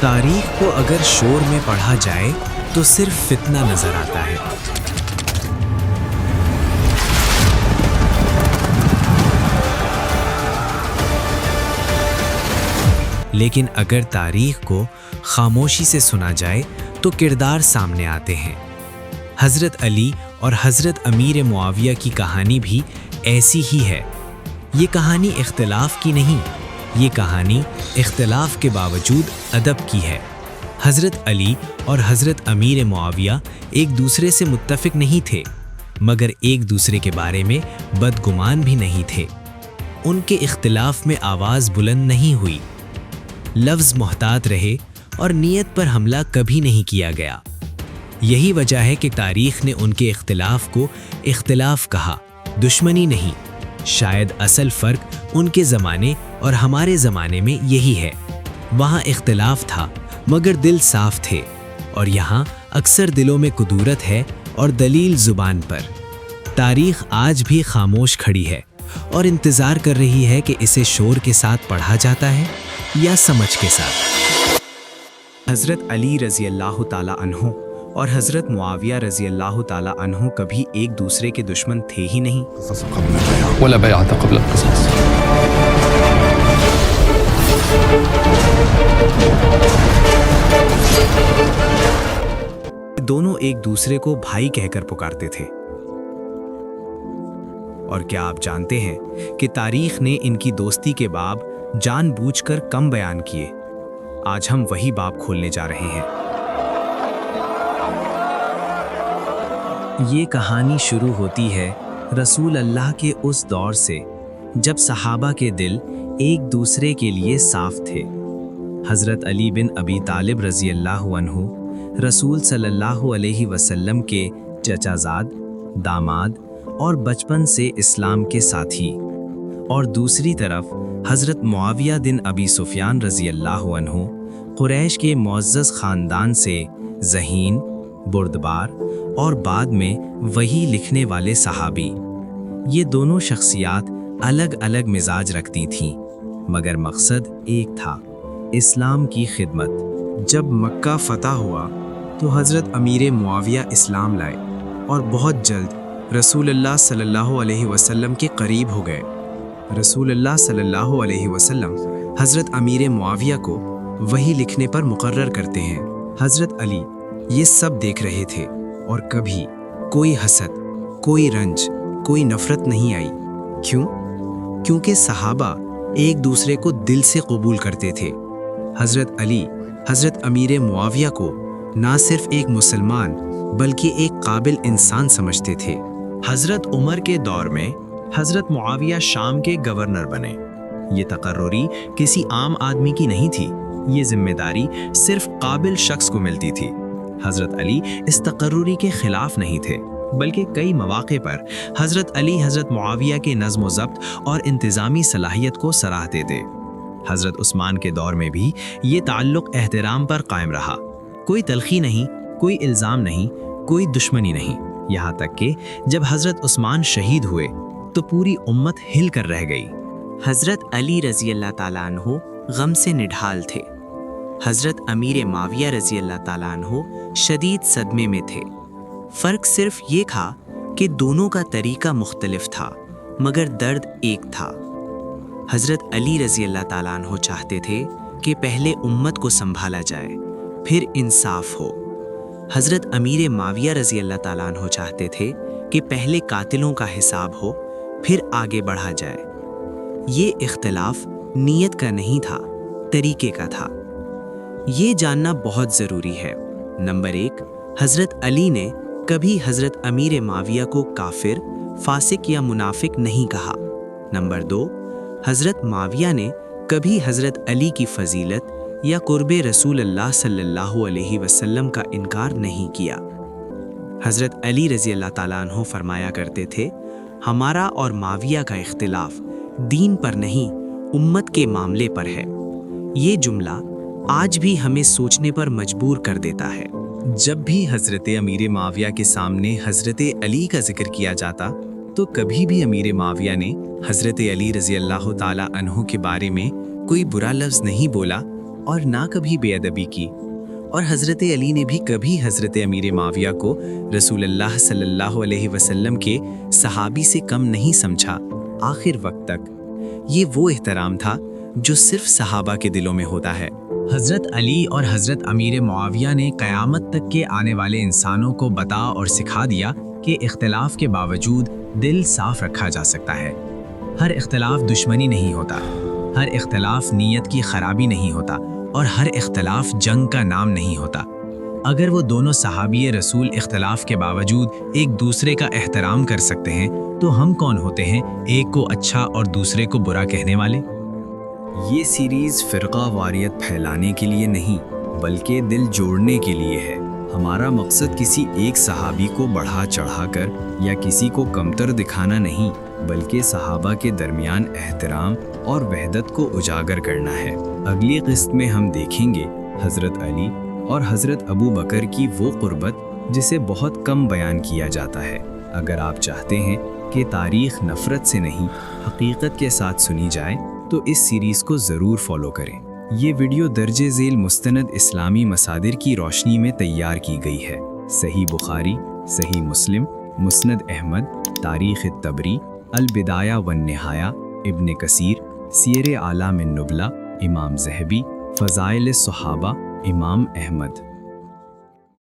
تاریخ کو اگر شور میں پڑھا جائے تو صرف فتنہ نظر آتا ہے، لیکن اگر تاریخ کو خاموشی سے سنا جائے تو کردار سامنے آتے ہیں۔ حضرت علی اور حضرت امیر معاویہ کی کہانی بھی ایسی ہی ہے۔ یہ کہانی اختلاف کی نہیں، یہ کہانی اختلاف کے باوجود ادب کی ہے۔ حضرت علی اور حضرت امیر معاویہ ایک دوسرے سے متفق نہیں تھے، مگر ایک دوسرے کے بارے میں بدگمان بھی نہیں تھے۔ ان کے اختلاف میں آواز بلند نہیں ہوئی، لفظ محتاط رہے اور نیت پر حملہ کبھی نہیں کیا گیا۔ یہی وجہ ہے کہ تاریخ نے ان کے اختلاف کو اختلاف کہا، دشمنی نہیں۔ شاید اصل فرق ان کے زمانے اور ہمارے زمانے میں یہی ہے۔ وہاں اختلاف تھا مگر دل صاف تھے، اور یہاں اکثر دلوں میں کدورت ہے اور دلیل زبان پر۔ تاریخ آج بھی خاموش کھڑی ہے اور انتظار کر رہی ہے کہ اسے شور کے ساتھ پڑھا جاتا ہے یا سمجھ کے ساتھ۔ حضرت علی رضی اللہ تعالیٰ عنہ اور حضرت معاویہ رضی اللہ تعالیٰ عنہ کبھی ایک دوسرے کے دشمن تھے ہی نہیں۔ ولا بیعت قبل القصاص۔ دونوں ایک دوسرے کو بھائی کہہ کر پکارتے تھے۔ اور کیا آپ جانتے ہیں کہ تاریخ نے ان کی دوستی کے باب جان بوجھ کر کم بیان کیے؟ آج ہم وہی باب کھولنے جا رہے ہیں۔ یہ کہانی شروع ہوتی ہے رسول اللہ کے اس دور سے جب صحابہ کے دل ایک دوسرے کے لیے صاف تھے۔ حضرت علی بن ابی طالب رضی اللہ عنہ رسول صلی اللہ علیہ وسلم کے چچا زاد، داماد اور بچپن سے اسلام کے ساتھی، اور دوسری طرف حضرت معاویہ بن ابی سفیان رضی اللہ عنہ قریش کے معزز خاندان سے ذہین، بردبار اور بعد میں وحی لکھنے والے صحابی۔ یہ دونوں شخصیات الگ الگ مزاج رکھتی تھیں، مگر مقصد ایک تھا، اسلام کی خدمت۔ جب مکہ فتح ہوا تو حضرت امیر معاویہ اسلام لائے اور بہت جلد رسول اللہ صلی اللہ علیہ وسلم کے قریب ہو گئے۔ رسول اللہ صلی اللہ علیہ وسلم حضرت امیر معاویہ کو وحی لکھنے پر مقرر کرتے ہیں۔ حضرت علی یہ سب دیکھ رہے تھے، اور کبھی کوئی حسد، کوئی رنج، کوئی نفرت نہیں آئی۔ کیوں؟ کیونکہ صحابہ ایک دوسرے کو دل سے قبول کرتے تھے۔ حضرت علی حضرت امیر معاویہ کو نہ صرف ایک مسلمان بلکہ ایک قابل انسان سمجھتے تھے۔ حضرت عمر کے دور میں حضرت معاویہ شام کے گورنر بنے۔ یہ تقرری کسی عام آدمی کی نہیں تھی، یہ ذمہ داری صرف قابل شخص کو ملتی تھی۔ حضرت علی اس تقرری کے خلاف نہیں تھے، بلکہ کئی مواقع پر حضرت علی حضرت معاویہ کے نظم و ضبط اور انتظامی صلاحیت کو سراہتے تھے۔ حضرت عثمان کے دور میں بھی یہ تعلق احترام پر قائم رہا۔ کوئی تلخی نہیں، کوئی الزام نہیں، کوئی دشمنی نہیں، یہاں تک کہ جب حضرت عثمان شہید ہوئے تو پوری امت ہل کر رہ گئی۔ حضرت علی رضی اللہ تعالیٰ عنہ غم سے نڈھال تھے، حضرت امیر معاویہ رضی اللہ تعالیٰ عنہ شدید صدمے میں تھے۔ فرق صرف یہ تھا کہ دونوں کا طریقہ مختلف تھا، مگر درد ایک تھا۔ حضرت علی رضی اللہ تعالیٰ عنہ چاہتے تھے کہ پہلے امت کو سنبھالا جائے، پھر انصاف ہو۔ حضرت امیر معاویہ رضی اللہ تعالیٰ عنہ چاہتے تھے کہ پہلے قاتلوں کا حساب ہو، پھر آگے بڑھا جائے۔ یہ اختلاف نیت کا نہیں تھا، طریقے کا تھا۔ یہ جاننا بہت ضروری ہے۔ نمبر 1، حضرت علی نے کبھی حضرت امیر معاویہ کو کافر، فاسق یا منافق نہیں کہا۔ نمبر 2، حضرت معاویہ نے کبھی حضرت علی کی فضیلت یا قرب رسول اللہ صلی اللہ علیہ وسلم کا انکار نہیں کیا۔ حضرت علی رضی اللہ تعالیٰ عنہ فرمایا کرتے تھے، ہمارا اور معاویہ کا اختلاف دین پر نہیں، امت کے معاملے پر ہے۔ یہ جملہ آج بھی ہمیں سوچنے پر مجبور کر دیتا ہے۔ جب بھی حضرت امیر معاویہ کے سامنے حضرت علی کا ذکر کیا جاتا تو کبھی بھی امیر معاویہ نے حضرت علی رضی اللہ تعالیٰ عنہ کے بارے میں کوئی برا لفظ نہیں بولا، اور نہ کبھی بے ادبی کی، اور حضرت علی نے بھی کبھی حضرت امیر معاویہ کو رسول اللہ صلی اللہ علیہ وسلم کے صحابی سے کم نہیں سمجھا آخر وقت تک۔ یہ وہ احترام تھا جو صرف صحابہ کے دلوں میں ہوتا ہے۔ حضرت علی اور حضرت امیر معاویہ نے قیامت تک کے آنے والے انسانوں کو بتا اور سکھا دیا کہ اختلاف کے باوجود دل صاف رکھا جا سکتا ہے۔ ہر اختلاف دشمنی نہیں ہوتا، ہر اختلاف نیت کی خرابی نہیں ہوتا، اور ہر اختلاف جنگ کا نام نہیں ہوتا۔ اگر وہ دونوں صحابی رسول اختلاف کے باوجود ایک دوسرے کا احترام کر سکتے ہیں تو ہم کون ہوتے ہیں ایک کو اچھا اور دوسرے کو برا کہنے والے؟ یہ سیریز فرقہ واریت پھیلانے کے لیے نہیں بلکہ دل جوڑنے کے لیے ہے۔ ہمارا مقصد کسی ایک صحابی کو بڑھا چڑھا کر یا کسی کو کمتر دکھانا نہیں، بلکہ صحابہ کے درمیان احترام اور وحدت کو اجاگر کرنا ہے۔ اگلی قسط میں ہم دیکھیں گے حضرت علی اور حضرت ابو بکر کی وہ قربت جسے بہت کم بیان کیا جاتا ہے۔ اگر آپ چاہتے ہیں کہ تاریخ نفرت سے نہیں حقیقت کے ساتھ سنی جائے تو اس سیریز کو ضرور فالو کریں۔ یہ ویڈیو درج ذیل مستند اسلامی مصادر کی روشنی میں تیار کی گئی ہے۔ صحیح بخاری، صحیح مسلم، مسند احمد، تاریخ طبری، البدایہ والنہایہ، ابن کثیر، سیر اعلام النبلہ، امام ذہبی، فضائل الصحابہ، امام احمد۔